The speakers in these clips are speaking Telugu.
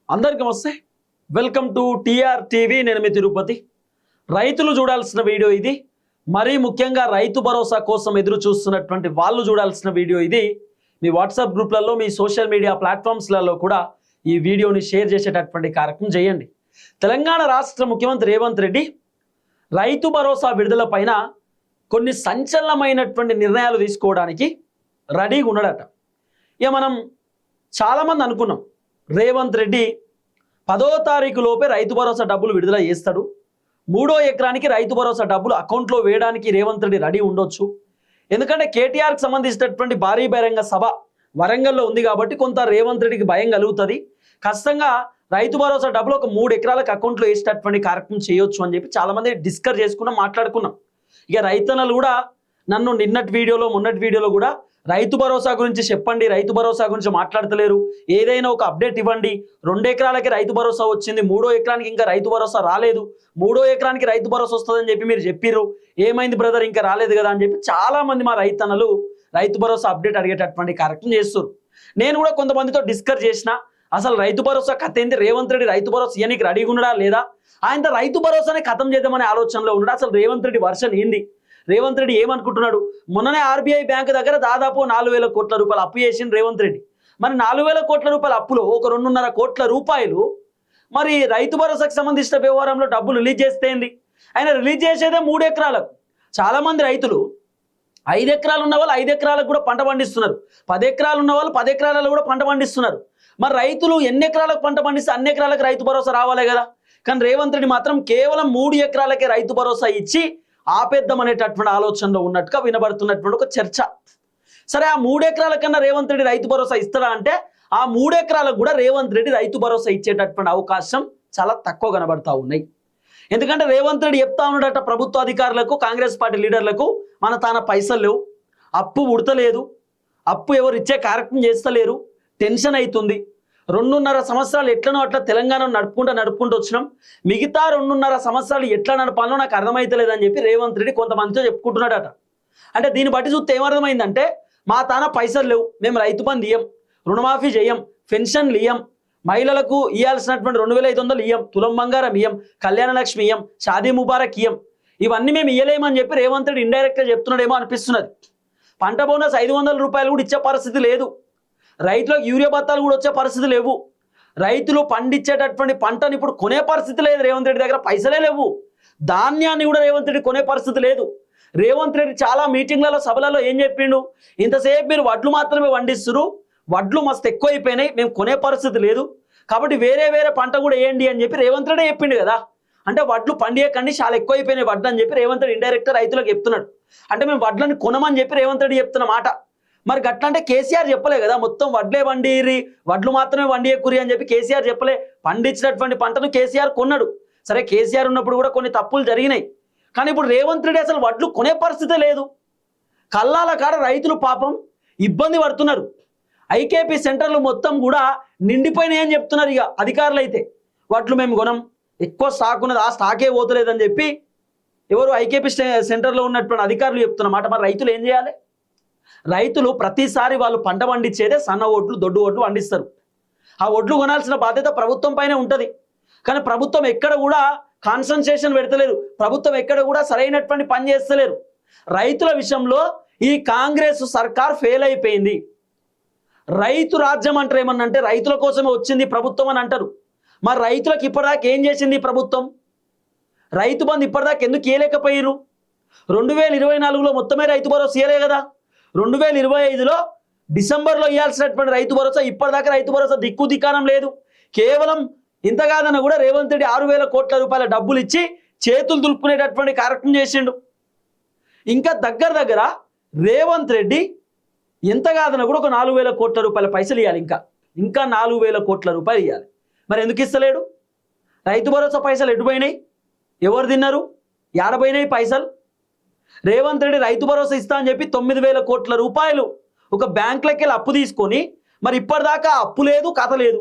అందరికీ నమస్తే. Welcome to TR TV. నేను మీ తిరుపతి. రైతులు చూడాల్సిన వీడియో ఇది. మరీ ముఖ్యంగా రైతు భరోసా కోసం ఎదురు చూస్తున్నటువంటి వాళ్ళు చూడాల్సిన వీడియో ఇది. మీ వాట్సాప్ గ్రూప్లలో, మీ సోషల్ మీడియా ప్లాట్ఫామ్స్లలో కూడా ఈ వీడియోని షేర్ చేసేటటువంటి కార్యక్రమం చేయండి. తెలంగాణ రాష్ట్ర ముఖ్యమంత్రి రేవంత్ రెడ్డి రైతు భరోసా విడుదల పైన కొన్ని సంచలనమైనటువంటి నిర్ణయాలు తీసుకోవడానికి రెడీగా ఉన్నాడట. ఇక మనం చాలామంది అనుకున్నాం రేవంత్ రెడ్డి 10వ తారీఖు లోపే రైతు భరోసా డబ్బులు విడుదల చేస్తాడు, 3వ ఎకరానికి రైతు భరోసా డబ్బులు అకౌంట్లో వేయడానికి రేవంత్ రెడ్డి రెడీ ఉండొచ్చు. ఎందుకంటే కేటీఆర్కి సంబంధించినటువంటి భారీ బహిరంగ సభ వరంగల్లో ఉంది కాబట్టి కొంత రేవంత్ రెడ్డికి భయం కలుగుతుంది. ఖచ్చితంగా రైతు భరోసా డబ్బులు ఒక 3 ఎకరాలకు అకౌంట్లో వేసేటటువంటి కార్యక్రమం చేయొచ్చు అని చెప్పి చాలామంది డిస్కస్ చేసుకున్నాం, మాట్లాడుకున్నాం. ఇక రైతన్నలు కూడా నన్ను నిన్నటి వీడియోలో మొన్నటి వీడియోలో కూడా రైతు భరోసా గురించి చెప్పండి, రైతు భరోసా గురించి మాట్లాడతలేరు, ఏదైనా ఒక అప్డేట్ ఇవ్వండి, 2 ఎకరాలకి రైతు భరోసా వచ్చింది, 3వ ఎకరానికి ఇంకా రైతు భరోసా రాలేదు, 3వ ఎకరానికి రైతు భరోసా వస్తుందని చెప్పి మీరు చెప్పిర్రు, ఏమైంది బ్రదర్ ఇంకా రాలేదు కదా అని చెప్పి చాలా మంది మా రైతన్నలు రైతు భరోసా అప్డేట్ అడిగేటటువంటి కార్యక్రమం చేస్తారు. నేను కూడా కొంతమందితో డిస్కస్ చేసిన, అసలు రైతు భరోసా కథ ఏంది, రేవంత్ రెడ్డి రైతు భరోసా ఇయనికి రెడీగా ఉన్నాడా లేదా, ఆయన రైతు భరోసానే ఖతం చేద్దామనే ఆలోచనలో ఉన్నాడు. అసలు రేవంత్ రెడ్డి వర్షన్ ఏంది, రేవంత్ రెడ్డి ఏమనుకుంటున్నాడు? మొన్ననే ఆర్బీఐ బ్యాంకు దగ్గర దాదాపు 4,000 కోట్ల రూపాయలు అప్పు చేసింది రేవంత్ రెడ్డి. మరి 4,000 కోట్ల రూపాయల అప్పులో ఒక 2.5 కోట్ల రూపాయలు మరి రైతు భరోసాకు సంబంధించిన వ్యవహారంలో డబ్బులు రిలీజ్ చేస్తేంది. ఆయన రిలీజ్ చేసేదే 3 ఎకరాలకు. చాలామంది రైతులు 5 ఎకరాలు ఉన్న వాళ్ళు 5 ఎకరాలకు కూడా పంట పండిస్తున్నారు, 10 ఎకరాలు ఉన్న వాళ్ళు 10 ఎకరాలలో కూడా పంట పండిస్తున్నారు. మరి రైతులు ఎన్ని ఎకరాలకు పంట పండిస్తే అన్ని ఎకరాలకు రైతు భరోసా రావాలే కదా. కానీ రేవంత్ రెడ్డి మాత్రం కేవలం 3 ఎకరాలకే రైతు భరోసా ఇచ్చి ఆపేద్దాం అనేటటువంటి ఆలోచనలో ఉన్నట్టుగా వినబడుతున్నటువంటి ఒక చర్చ. సరే, ఆ 3 ఎకరాల కన్నా రేవంత్ రెడ్డి రైతు భరోసా ఇస్తాడా అంటే ఆ 3 ఎకరాలకు కూడా రేవంత్ రెడ్డి రైతు భరోసా ఇచ్చేటటువంటి అవకాశం చాలా తక్కువ కనబడతా ఉన్నాయి. ఎందుకంటే రేవంత్ రెడ్డి చెప్తా ఉన్నాడట ప్రభుత్వ అధికారులకు, కాంగ్రెస్ పార్టీ లీడర్లకు, మన తాన పైసలు లేవు, అప్పు ఉడతలేదు, అప్పు ఎవరు ఇచ్చే కార్యక్రమం చేస్తలేరు, టెన్షన్ అవుతుంది, 2.5 సంవత్సరాలు ఎట్లనో అట్లా తెలంగాణ నడుపుకుంటూ వచ్చినాం, మిగతా 2.5 సంవత్సరాలు ఎట్లా నడపాలో నాకు అర్థమైతలేదని చెప్పి రేవంత్ రెడ్డి కొంతమందితో చెప్పుకుంటున్నాడట. అంటే దీన్ని బట్టి చూస్తే ఏమర్థమైందంటే, మా తాన పైసలు లేవు, మేము రైతు బంధు ఇయ్యం, రుణమాఫీ చేయం, పెన్షన్లు ఇయ్యం, మహిళలకు ఇవ్వాల్సినటువంటి 2,500 ఇయ్యం, తులం బంగారం ఇయ్యం, కళ్యాణ లక్ష్మి ఇయ్యం, షాదీ ముబారక్ ఇయ్యం, ఇవన్నీ మేము ఇయ్యలేమని చెప్పి రేవంత్ రెడ్డి ఇండైరెక్ట్గా చెప్తున్నాడేమో అనిపిస్తున్నది. పంట బోనస్ 500 రూపాయలు కూడా ఇచ్చే పరిస్థితి లేదు, రైతులకు యూరియా బత్తాలు కూడా వచ్చే పరిస్థితి లేవు, రైతులు పండించేటటువంటి పంటను ఇప్పుడు కొనే పరిస్థితి లేదు, రేవంత్ రెడ్డి దగ్గర పైసలే లేవు, ధాన్యాన్ని కూడా రేవంత్ రెడ్డి కొనే పరిస్థితి లేదు. రేవంత్ రెడ్డి చాలా మీటింగ్లలో సభలలో ఏం చెప్పిండు, ఇంతసేపు మీరు వడ్లు మాత్రమే పండిస్తున్నారు, వడ్లు మస్తు ఎక్కువ అయిపోయినాయి, మేము కొనే పరిస్థితి లేదు, కాబట్టి వేరే పంట కూడా వేయండి అని చెప్పి రేవంత్ రెడ్డి చెప్పిండు కదా. అంటే వడ్లు పండియకండి, చాలా ఎక్కువ అయిపోయినాయి వడ్లు అని చెప్పి రేవంత్ రెడ్డి ఇండైరెక్ట్ రైతులకు చెప్తున్నాడు. అంటే మేము వడ్లను కొనమని చెప్పి రేవంత్ రెడ్డి చెప్తున్న మాట. మరి గట్లంటే కేసీఆర్ చెప్పలే కదా, మొత్తం వడ్లే వండిరి, వడ్లు మాత్రమే వండియకురి అని చెప్పి కేసీఆర్ చెప్పలే. పండించినటువంటి పంటను కేసీఆర్ కొన్నాడు. సరే, కేసీఆర్ ఉన్నప్పుడు కూడా కొన్ని తప్పులు జరిగినాయి, కానీ ఇప్పుడు రేవంత్ రెడ్డి అసలు వడ్లు కొనే పరిస్థితే లేదు. కల్లాల కాడ రైతులు పాపం ఇబ్బంది పడుతున్నారు. ఐకేపీ సెంటర్లు మొత్తం కూడా నిండిపోయినాయి అని చెప్తున్నారు. ఇక అధికారులు అయితే వడ్లు మేము కొనం, ఎక్కువ స్టాక్ ఉన్నది, ఆ స్టాకే పోతలేదని చెప్పి ఎవరు ఐకేపీ సెంటర్లో ఉన్నటువంటి అధికారులు చెప్తున్నమాట. మరి రైతులు ఏం చేయాలి? రైతులు ప్రతిసారి వాళ్ళు పంట పండించేదే సన్న ఒడ్లు, దొడ్డు ఒడ్లు పండిస్తారు. ఆ ఒడ్లు కొనాల్సిన బాధ్యత ప్రభుత్వం పైనే ఉంటుంది. కానీ ప్రభుత్వం ఎక్కడ కూడా కాన్సన్ట్రేషన్ పెడతలేరు, ప్రభుత్వం ఎక్కడ కూడా సరైనటువంటి పని చేస్తలేరు. రైతుల విషయంలో ఈ కాంగ్రెస్ సర్కార్ ఫెయిల్ అయిపోయింది. రైతు రాజ్యం అంటారు, ఏమన్నంటే రైతుల కోసమే వచ్చింది ప్రభుత్వం అని అంటారు. మరి రైతులకు ఇప్పటిదాకా ఏం చేసింది ప్రభుత్వం? రైతు బంధు ఇప్పటిదాకా ఎందుకు ఇవ్వలేకపోయారు? 2024లో మొత్తమే రైతు భరోసా ఇవ్వలే కదా. 2025లో డిసెంబర్లో ఇవ్వాల్సినటువంటి రైతు భరోసా ఇప్పటిదాకా రైతు భరోసా దిక్కు దిక్కానం లేదు. కేవలం ఇంత కాదన్న కూడా రేవంత్ రెడ్డి 6,000 కోట్ల రూపాయల డబ్బులు ఇచ్చి చేతులు దులుపుకునేటటువంటి కార్యక్రమం చేసిండు. ఇంకా దగ్గర రేవంత్ రెడ్డి ఎంత కాదన్న కూడా ఒక 4,000 కోట్ల రూపాయల పైసలు ఇవ్వాలి, ఇంకా 4,000 కోట్ల రూపాయలు ఇవ్వాలి. మరి ఎందుకు ఇస్తలేడు? రైతు భరోసా పైసలు ఎటుపోయినాయి, ఎవరు తిన్నారు, ఏడపోయినాయి పైసలు? రేవంత్ రెడ్డి రైతు భరోసా ఇస్తా అని చెప్పి 9,000 కోట్ల రూపాయలు ఒక బ్యాంకులకి వెళ్ళి అప్పు తీసుకొని, మరి ఇప్పటిదాకా అప్పు లేదు, కథ లేదు.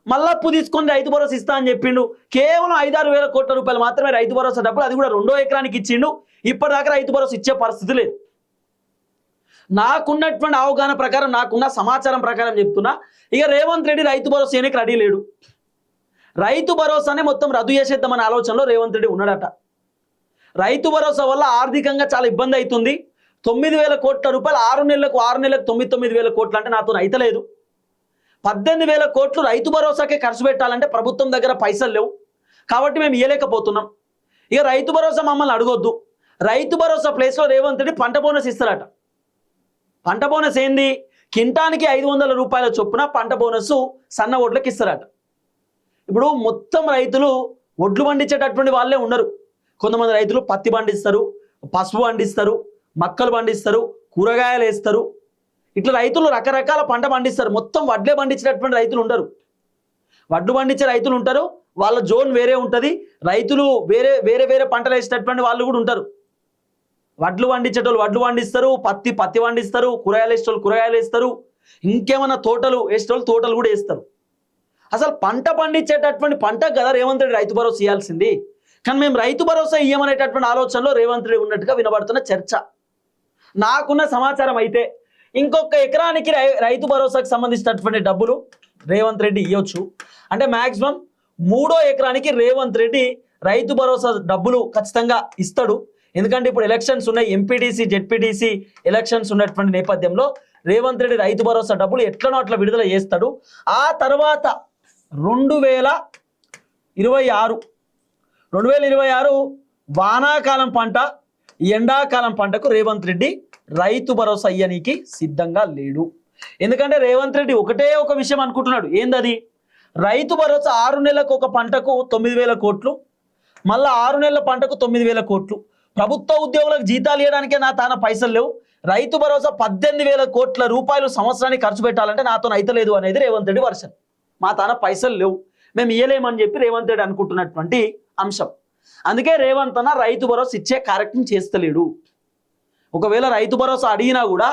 మళ్ళీ అప్పు తీసుకొని రైతు భరోసా ఇస్తా అని చెప్పిండు. కేవలం 5-6 వేల కోట్ల రూపాయలు మాత్రమే రైతు భరోసా డబ్బులు, అది కూడా 2వ ఎకరానికి ఇచ్చిండు. ఇప్పటిదాకా రైతు భరోసా ఇచ్చే పరిస్థితి లేదు. నాకున్నటువంటి అవగాహన ప్రకారం, నాకున్న సమాచారం ప్రకారం చెప్తున్నా, ఇక రేవంత్ రెడ్డి రైతు భరోసా చేయడానికి రెడీ లేడు. రైతు భరోసానే మొత్తం రద్దు చేసేద్దామనే ఆలోచనలో రేవంత్ రెడ్డి ఉన్నాడట. రైతు భరోసా వల్ల ఆర్థికంగా చాలా ఇబ్బంది అవుతుంది. 9,000 కోట్ల రూపాయలు 6 నెలలకు 9,000 కోట్లు అంటే నాతో అయితలేదు. 18,000 కోట్లు రైతు భరోసాకే ఖర్చు పెట్టాలంటే ప్రభుత్వం దగ్గర పైసలు లేవు, కాబట్టి మేము ఇవ్వలేకపోతున్నాం. ఇక రైతు భరోసా మమ్మల్ని అడగొద్దు. రైతు భరోసా ప్లేస్లో రేవంత్ రెడ్డి పంట బోనస్ ఇస్తారట. పంట బోనస్ ఏంది? కింటానికి 500 రూపాయల చొప్పున పంట బోనస్ సన్న ఒడ్లకి ఇస్తారట. ఇప్పుడు మొత్తం రైతులు ఒడ్లు పండించేటటువంటి వాళ్ళే ఉన్నారు. కొంతమంది రైతులు పత్తి పండిస్తారు, పసుపు పండిస్తారు, మక్కలు పండిస్తారు, కూరగాయలు వేస్తారు. ఇట్లా రైతులు రకరకాల పంట పండిస్తారు. మొత్తం వడ్లే పండించేటటువంటి రైతులు ఉండరు. వడ్లు పండించే రైతులు ఉంటారు, వాళ్ళ జోన్ వేరే ఉంటుంది. రైతులు వేరే వేరే వేరే పంటలు వేసేటటువంటి వాళ్ళు కూడా ఉంటారు. వడ్లు పండించేటోళ్ళు వడ్లు పండిస్తారు, పత్తి పండిస్తారు, కూరగాయలు వేసేటోళ్ళు కూరగాయలు వేస్తారు, ఇంకేమైనా తోటలు వేసేటోళ్ళు తోటలు కూడా వేస్తారు. అసలు పంట పండించేటటువంటి పంట కదా రేవంత్ రెడ్డి రైతు భరోసా ఇవ్వాల్సింది. కానీ మేము రైతు భరోసా ఇవ్వమనేటటువంటి ఆలోచనలో రేవంత్ రెడ్డి ఉన్నట్టుగా వినబడుతున్న చర్చ. నాకున్న సమాచారం అయితే ఇంకొక ఎకరానికి రైతు భరోసాకు సంబంధించినటువంటి డబ్బులు రేవంత్ రెడ్డి ఇవ్వచ్చు. అంటే మ్యాక్సిమం 3వ ఎకరానికి రేవంత్ రెడ్డి రైతు భరోసా డబ్బులు ఖచ్చితంగా ఇస్తాడు. ఎందుకంటే ఇప్పుడు ఎలక్షన్స్ ఉన్నాయి, ఎంపీటీసీ జెడ్పీటీసీ ఎలక్షన్స్ ఉన్నటువంటి నేపథ్యంలో రేవంత్ రెడ్డి రైతు భరోసా డబ్బులు ఎట్లనో అట్లా విడుదల చేస్తాడు. ఆ తర్వాత 2026 వానాకాలం పంట, ఎండాకాలం పంటకు రేవంత్ రెడ్డి రైతు భరోసా ఇయ్యనీకి సిద్ధంగా లేడు. ఎందుకంటే రేవంత్ రెడ్డి ఒకటే ఒక విషయం అనుకుంటున్నాడు. ఏందది? రైతు భరోసా 6 నెలలకు ఒక పంటకు 9,000 కోట్లు, మళ్ళీ 6 నెలల పంటకు 9,000 కోట్లు. ప్రభుత్వ ఉద్యోగులకు జీతాలు ఇవ్వడానికే నా తాన పైసలు లేవు. రైతు భరోసా 18,000 కోట్ల రూపాయలు సంవత్సరానికి ఖర్చు పెట్టాలంటే నాతో అయితలేదు అనేది రేవంత్ రెడ్డి వర్షన్. మా తాన పైసలు లేవు, మేము ఇయ్యలేమని చెప్పి రేవంత్ రెడ్డి అనుకుంటున్నటువంటి అంశం. అందుకే రేవంత్ అన్న రైతు భరోసా ఇచ్చే కార్యక్రమం చేస్తలేడు. ఒకవేళ రైతు భరోసా అడిగినా కూడా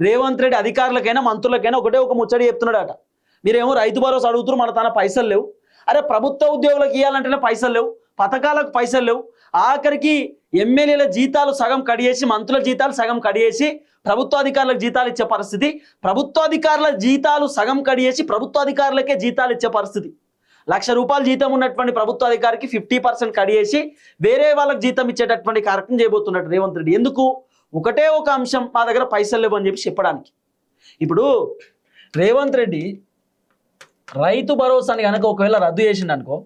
రేవంత్ రెడ్డి అధికారులకైనా మంత్రులకైనా ఒకటే ఒక ముచ్చడి చెప్తున్నాడట. మీరేమో రైతు భరోసా అడుగుతున్నారు, మన తన పైసలు లేవు. అరే ప్రభుత్వ ఉద్యోగులకు ఇవ్వాలంటేనే పైసలు లేవు, పథకాలకు పైసలు లేవు, ఆఖరికి ఎమ్మెల్యేల జీతాలు సగం కడిగేసి, మంత్రుల జీతాలు సగం కడిగేసి ప్రభుత్వ అధికారులకు జీతాలు ఇచ్చే పరిస్థితి, ప్రభుత్వ అధికారుల జీతాలు సగం కడిగేసి ప్రభుత్వ అధికారులకే జీతాలు ఇచ్చే పరిస్థితి. 1,00,000 రూపాయలు జీతం ఉన్నటువంటి ప్రభుత్వ అధికారికి 50% కడిగేసి వేరే వాళ్ళకి జీతం ఇచ్చేటటువంటి కార్యక్రమం చేయబోతున్నట్టు రేవంత్ రెడ్డి. ఎందుకు? ఒకటే ఒక అంశం, మా దగ్గర పైసలు లేవు అని చెప్పి చెప్పడానికి. ఇప్పుడు రేవంత్ రెడ్డి రైతు భరోసాని కనుక ఒకవేళ రద్దు చేసిండు అనుకో,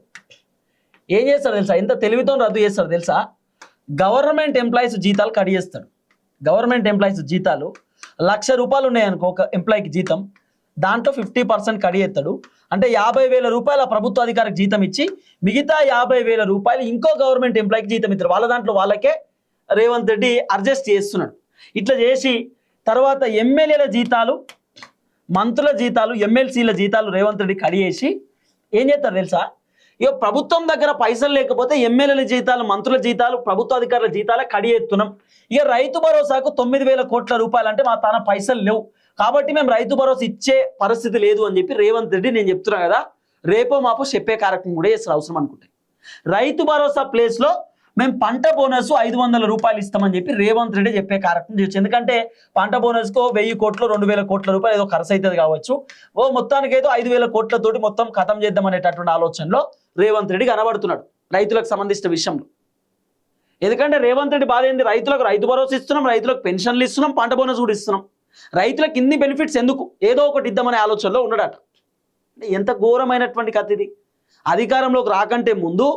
ఏం చేస్తాడు తెలుసా? ఎంత తెలివితో రద్దు చేస్తాడు తెలుసా? గవర్నమెంట్ ఎంప్లాయీస్ జీతాలు కడిగేస్తాడు. గవర్నమెంట్ ఎంప్లాయీస్ జీతాలు 1,00,000 రూపాయలు ఉన్నాయనుకో ఒక ఎంప్లాయీకి జీతం, దాంట్లో 50% కడిగేస్తాడు. అంటే 50,000 రూపాయల ప్రభుత్వ అధికారికి జీతం ఇచ్చి మిగతా 50,000 రూపాయలు ఇంకో గవర్నమెంట్ ఎంప్లాయీకి జీతం ఇస్తారు. వాళ్ళ దాంట్లో వాళ్ళకే రేవంత్ రెడ్డి అడ్జస్ట్ చేస్తున్నాడు. ఇట్లా చేసి తర్వాత ఎమ్మెల్యేల జీతాలు, మంత్రుల జీతాలు, ఎమ్మెల్సీల జీతాలు రేవంత్ రెడ్డి కడిగేసి ఏం చేస్తారు తెలుసా? ఇక ప్రభుత్వం దగ్గర పైసలు లేకపోతే ఎమ్మెల్యేల జీతాలు, మంత్రుల జీతాలు, ప్రభుత్వ అధికారుల జీతాలే కడిగేస్తున్నాం. ఇక రైతు భరోసాకు 9,000 కోట్ల రూపాయలు అంటే మా తన పైసలు లేవు, కాబట్టి మేము రైతు భరోసా ఇచ్చే పరిస్థితి లేదు అని చెప్పి రేవంత్ రెడ్డి, నేను చెప్తున్నా కదా, రేపో మాపో చెప్పే కార్యక్రమం కూడా చేస్తారు అవసరం అనుకుంటే. రైతు భరోసా ప్లేస్లో మేము పంట బోనస్ 500 రూపాయలు ఇస్తామని చెప్పి రేవంత్ రెడ్డి చెప్పే కార్యక్రమం చేయొచ్చు. ఎందుకంటే పంట బోనస్కు 1,000 కోట్లు 2,000 కోట్ల రూపాయలు ఏదో ఖర్చు అవుతుంది కావచ్చు. మొత్తానికి ఏదో 5,000 కోట్లతోటి మొత్తం ఖతం చేద్దాం అనేటటువంటి ఆలోచనలో రేవంత్ రెడ్డి కనబడుతున్నాడు రైతులకు సంబంధించిన విషయంలో. ఎందుకంటే రేవంత్ రెడ్డి బాధ ఏంది? రైతులకు రైతు భరోసా ఇస్తున్నాం, రైతులకు పెన్షన్లు ఇస్తున్నాం, పంట బోనస్ కూడా ఇస్తున్నాం, రైతులకు ఇన్ని బెనిఫిట్స్ ఎందుకు? ఏదో ఒకటి ఇద్దామనే ఆలోచనలో ఉన్నాడట. ఎంత ఘోరమైనటువంటి కథ ఇది! అధికారంలోకి రాకంటే ముందు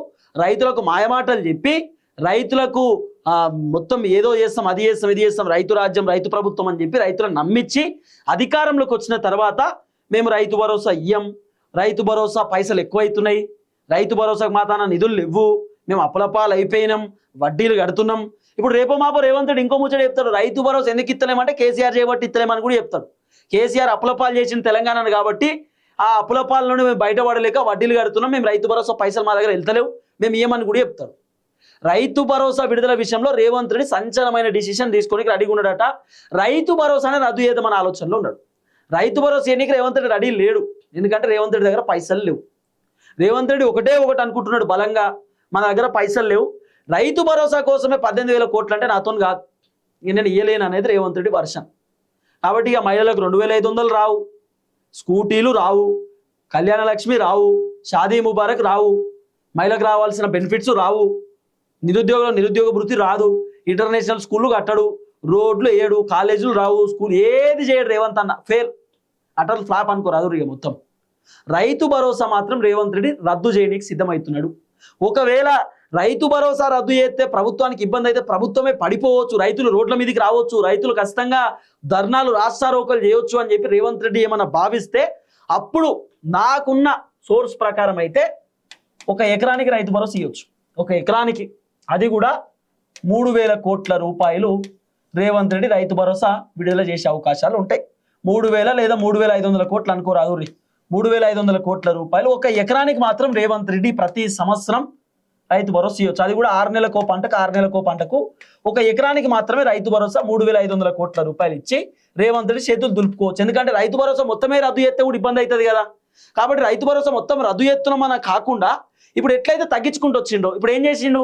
రైతులకు మాయమాటలు చెప్పి రైతులకు మొత్తం ఏదో చేస్తాం, అది చేస్తాం, ఇది చేస్తాం, రైతు రాజ్యం, రైతు ప్రభుత్వం అని చెప్పి రైతులను నమ్మించి అధికారంలోకి వచ్చిన తర్వాత మేము రైతు భరోసా ఇయ్యం, రైతు భరోసా పైసలు ఎక్కువైతున్నాయి, రైతు భరోసాకు మాతాన నిధులు లేవు, మేము అప్పులపాలు అయిపోయినాం, వడ్డీలు కడుతున్నాం. ఇప్పుడు రేపో మాపో రేవంత్ రెడ్డి ఇంకో ముచ్చట చెప్తాడు, రైతు భరోసా ఎందుకు ఇస్తలేమంటే కేసీఆర్ చేయబట్టి ఇస్తలేమని కూడా చెప్తాడు. కేసీఆర్ అప్పులపాలు చేసిన తెలంగాణను కాబట్టి ఆ అప్పులపాలను మేము బయటపడలేక వడ్డీలు కడుతున్నాం, మేము రైతు భరోసా పైసలు మా దగ్గర వెళ్తలేవు, మేము ఏమని కూడా చెప్తాడు. రైతు భరోసా విడుదల విషయంలో రేవంత్ రెడ్డి సంచలనమైన డిసిషన్ తీసుకొని రెడీగా ఉన్నాడట. రైతు భరోసానే రద్దు చేద్దామన్న ఆలోచనలో ఉన్నాడు. రైతు భరోసా ఎన్నిక రేవంత్ రెడ్డి రెడీ లేడు. ఎందుకంటే రేవంత్ రెడ్డి దగ్గర పైసలు లేవు. రేవంత్ రెడ్డి ఒకటే ఒకటి అనుకుంటున్నాడు బలంగా, మన దగ్గర పైసలు లేవు, రైతు భరోసా కోసమే 18,000 కోట్లు అంటే నాతో కాదు, నేను ఇయ్యలేను అనేది రేవంత్ రెడ్డి వర్షన్. కాబట్టి ఇక మహిళలకు 2500 రావు, స్కూటీలు రావు, కళ్యాణ లక్ష్మి రావు, షాదీ ముబారక్ రావు, మహిళలకు రావాల్సిన బెనిఫిట్స్ రావు, నిరుద్యోగ భృతి రాదు, ఇంటర్నేషనల్ స్కూళ్ళు కట్టడు, రోడ్లు వేయడు, కాలేజీలు రావు, స్కూల్ ఏది చేయడు రేవంత్ అన్న. ఫెయిల్, అటల్ ఫ్లాప్ అనుకోరాదు ఇక మొత్తం. రైతు భరోసా మాత్రం రేవంత్ రెడ్డి రద్దు చేయడానికి సిద్ధమవుతున్నాడు. ఒకవేళ రైతు భరోసా రద్దు చేస్తే ప్రభుత్వానికి ఇబ్బంది అయితే ప్రభుత్వమే పడిపోవచ్చు, రైతులు రోడ్ల మీదకి రావచ్చు, రైతులు ఖచ్చితంగా ధర్నాలు రాస్తారోకలు చేయొచ్చు అని చెప్పి రేవంత్ రెడ్డి ఏమన్నా భావిస్తే అప్పుడు నాకున్న సోర్స్ ప్రకారం అయితే 1 ఎకరానికి రైతు భరోసా ఇవ్వచ్చు. 1 ఎకరానికి, అది కూడా 3000 కోట్ల రూపాయలు రేవంత్ రెడ్డి రైతు భరోసా విడుదల చేసే అవకాశాలు ఉంటాయి. 3000 లేదా 3500 కోట్లు అనుకోరాదు, 3500 కోట్ల రూపాయలు 1 ఎకరానికి మాత్రం రేవంత్ రెడ్డి ప్రతి సంవత్సరం రైతు భరోసా ఇవ్వచ్చు. అది కూడా 6 నెలలకో పంటకు 6 నెలలకో పంటకు 1 ఎకరానికి మాత్రమే రైతు భరోసా 3500 కోట్ల రూపాయలు ఇచ్చి రేవంత్ రెడ్డి చేతులు దులుపుకోవచ్చు. ఎందుకంటే రైతు భరోసా మొత్తమే రద్దు చేస్తే కూడా ఇబ్బంది అవుతుంది కదా. కాబట్టి రైతు భరోసా మొత్తం రద్దు చేస్తున్నామని కాకుండా ఇప్పుడు ఎట్లయితే తగ్గించుకుంటూ వచ్చిండో ఇప్పుడు ఏం చేసిండు,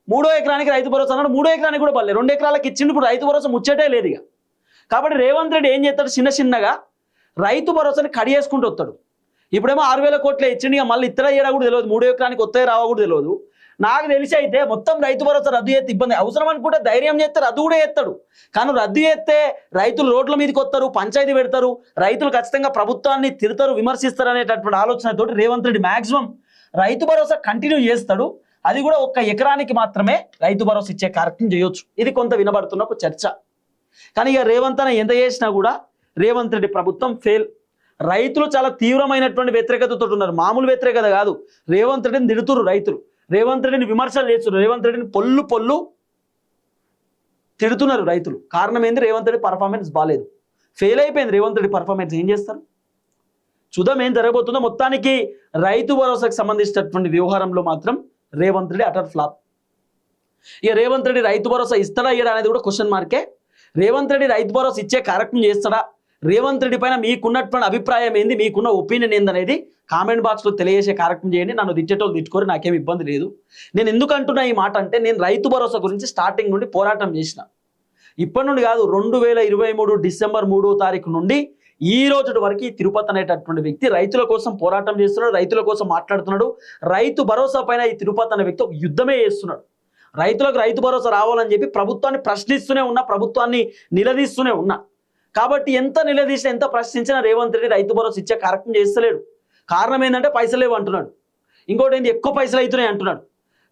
3వ ఎకరానికి రైతు భరోసా అన్నాడు, 3వ ఎకరానికి కూడా పర్లేదు, 2 ఎకరాలకు ఇచ్చిండు. ఇప్పుడు రైతు భరోసా ముచ్చటే లేదు ఇక. కాబట్టి రేవంత్ రెడ్డి ఏం చేస్తాడు, చిన్నగా రైతు భరోసాని కడిగేసుకుంటూ వస్తాడు. ఇప్పుడేమో 6000 కోట్లే ఇచ్చిండు, ఇక మళ్ళీ ఇతర ఏడా కూడా తెలియదు, 3వ ఎకరానికి వస్తాయి రావా కూడా తెలియదు. నాకు తెలిసి అయితే మొత్తం రైతు భరోసా రద్దు చేస్తే ఇబ్బంది, అవసరం అనుకుంటే ధైర్యం చేస్తే రద్దు కూడా చేస్తాడు. కానీ రద్దు చేస్తే రైతులు రోడ్ల మీదకి వస్తారు, పంచాయతీ పెడతారు, రైతులు ఖచ్చితంగా ప్రభుత్వాన్ని తిడతారు, విమర్శిస్తారు అనేటటువంటి ఆలోచనతో రేవంత్ రెడ్డి మాక్సిమం రైతు భరోసా కంటిన్యూ చేస్తాడు. అది కూడా 1 ఎకరానికి మాత్రమే రైతు భరోసా ఇచ్చే కార్యక్రమం చేయొచ్చు. ఇది కొంత వినబడుతున్న ఒక చర్చ. కానీ ఇక రేవంత్ అన్న ఎంత చేసినా కూడా రేవంత్ రెడ్డి ప్రభుత్వం ఫెయిల్. రైతులు చాలా తీవ్రమైనటువంటి వ్యతిరేకతతో ఉన్నారు, మామూలు వ్యతిరేకత కాదు. రేవంత్ రెడ్డిని తిడుతురు రైతులు, రేవంత్ రెడ్డిని విమర్శలు చేస్తున్నారు, రేవంత్ రెడ్డిని పొల్లు తిడుతున్నారు రైతులు. కారణం ఏంది, రేవంత్ రెడ్డి పర్ఫార్మెన్స్ బాగాలేదు, ఫెయిల్ అయిపోయింది రేవంత్ రెడ్డి పర్ఫార్మెన్స్. ఏం చేస్తారు చూద్దాం ఏం జరగబోతుందో. మొత్తానికి రైతు భరోసాకు సంబంధించినటువంటి వ్యవహారంలో మాత్రం రేవంత్ రెడ్డి అటర్ ఫ్లాప్. ఇక రేవంత్ రెడ్డి రైతు భరోసా ఇస్తాడా ఇయ్యడా అనేది కూడా క్వశ్చన్ మార్కే. రేవంత్ రెడ్డి రైతు భరోసా ఇచ్చే కార్యక్రమం చేస్తాడా, రేవంత్ రెడ్డి పైన మీకున్నటువంటి అభిప్రాయం ఏంది, మీకున్న ఒపీనియన్ ఏందనేది కామెంట్ బాక్స్లో తెలియజేసే కార్యక్రమం చేయండి. నన్ను తిట్టేటోళ్ళు తిట్టుకోరు, నాకేం ఇబ్బంది లేదు. నేను ఎందుకు అంటున్నా ఈ మాట అంటే, నేను రైతు భరోసా గురించి స్టార్టింగ్ నుండి పోరాటం చేసిన. ఇప్పటి నుండి కాదు, 2023 డిసెంబర్ 3వ తారీఖు నుండి ఈ రోజు వరకు తిరుపతి అనేటటువంటి వ్యక్తి రైతుల కోసం పోరాటం చేస్తున్నాడు, రైతుల కోసం మాట్లాడుతున్నాడు. రైతు భరోసా పైన ఈ తిరుపతి అనే వ్యక్తి ఒక యుద్ధమే చేస్తున్నాడు. రైతులకు రైతు భరోసా రావాలని చెప్పి ప్రభుత్వాన్ని ప్రశ్నిస్తూనే ఉన్నా, ప్రభుత్వాన్ని నిలదీస్తూనే ఉన్నా. కాబట్టి ఎంత నిలదీసినా ఎంత ప్రశ్నించినా రేవంత్ రెడ్డి రైతు భరోసా ఇచ్చే కార్యక్రమం చేస్తలేడు. కారణం ఏంటంటే పైసలు లేవు అంటున్నాడు, ఇంకోటి ఏంటి ఎక్కువ పైసలు అవుతున్నాయి అంటున్నాడు.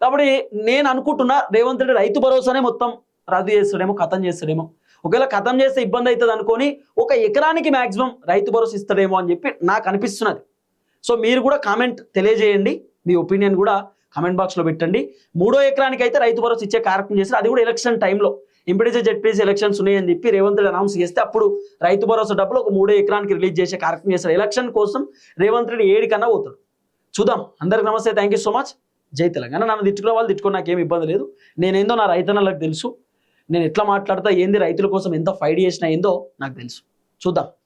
కాబట్టి నేను అనుకుంటున్నా రేవంత్ రెడ్డి రైతు భరోసానే మొత్తం రద్దు చేస్తాడేమో, ఖతం చేస్తాడేమో. ఒకవేళ ఖతం చేస్తే ఇబ్బంది అవుతుంది అనుకొని 1 ఎకరానికి మ్యాక్సిమం రైతు భరోసా ఇస్తాడేమో అని చెప్పి నాకు అనిపిస్తున్నది. సో మీరు కూడా కామెంట్ తెలియజేయండి, మీ ఒపీనియన్ కూడా కామెంట్ బాక్స్లో పెట్టండి. 3వ ఎకరానికి అయితే రైతు భరోసా ఇచ్చే కార్యక్రమం చేస్తారు, అది కూడా ఎలక్షన్ టైంలో. ఎంపీటీసీ జెడ్పీటీసీ ఎలక్షన్స్ ఉన్నాయని చెప్పి రేవంత్ రెడ్డి అనౌన్స్ చేస్తే అప్పుడు రైతు భరోసా డబ్బులు ఒక 3వ ఎకరానికి రిలీజ్ చేసే కార్యక్రమం చేస్తారు. ఎలక్షన్ కోసం రేవంత్ రెడ్డి ఏడికన్నా పోతాడు. చూద్దాం. అందరికి నమస్తే, థ్యాంక్ యూ సో మచ్. జై తెలంగాణ. నన్ను తిట్టుకునే వాళ్ళు తిట్టుకుని నాకేం ఇబ్బంది లేదు. నేనేందో నా రైతన్నలకు తెలుసు, నేను ఎట్లా మాట్లాడతా, ఏంది రైతుల కోసం ఎంత ఫైట్ చేసినా ఏందో నాకు తెలుసు. చూద్దాం.